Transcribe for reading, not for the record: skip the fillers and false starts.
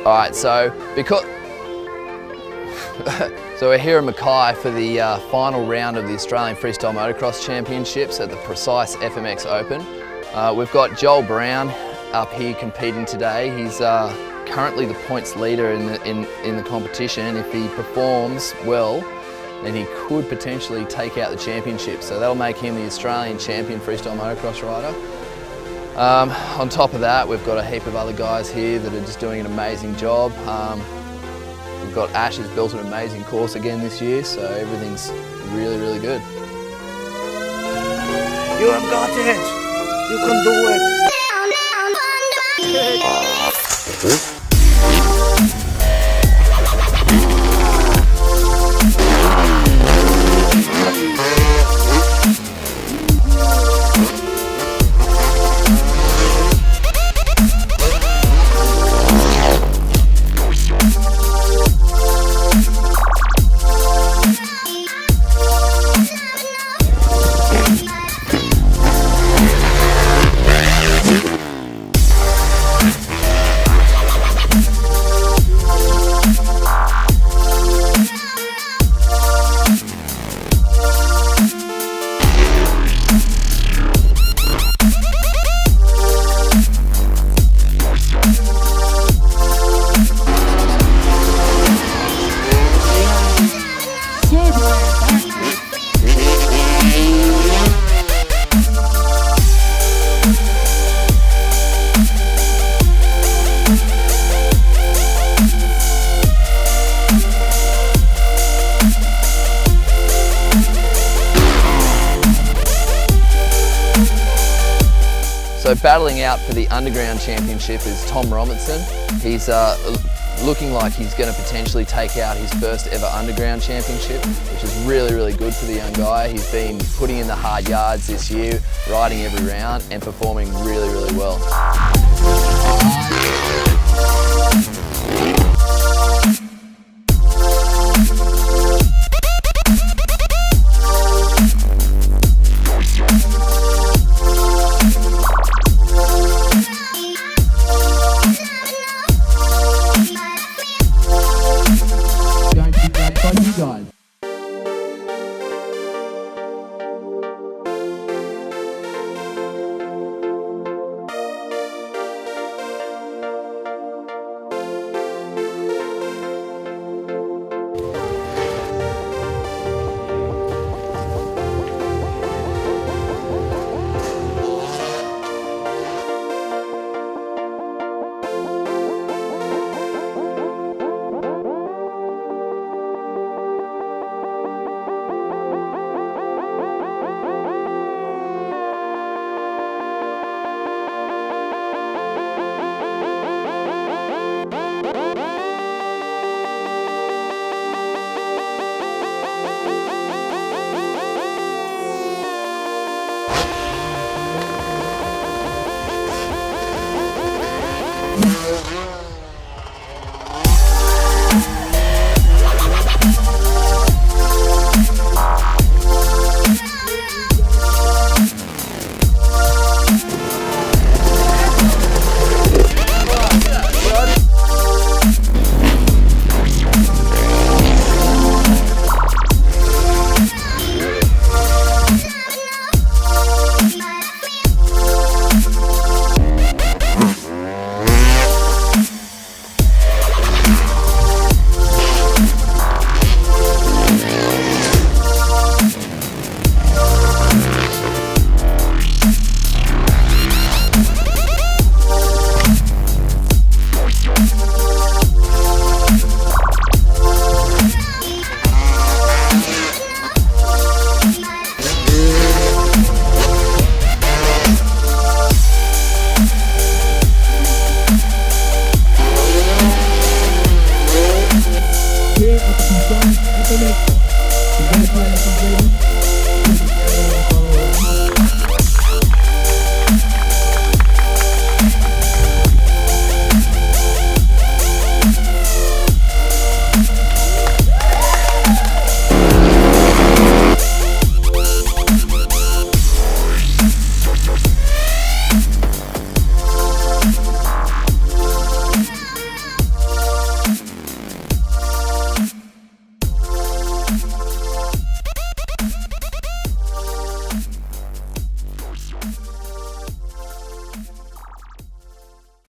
All right, so so we're here in Mackay for the final round of the Australian Freestyle Motocross Championships at the Precise FMX Open. We've got Joel Brown up here competing today. He's currently the points leader in the competition. If he performs well, then he could potentially take out the championship. So that'll make him the Australian champion freestyle motocross rider. On top of that, we've got a heap of other guys here that are just doing an amazing job. We've got Ash has built an amazing course again this year, so everything's really, really good. You have got it! You can do it! So battling out for the Underground Championship is Tom Robinson. He's looking like he's going to potentially take out his first ever Underground Championship, which is really, really good for the young guy. He's been putting in the hard yards this year, riding every round and performing really, really well.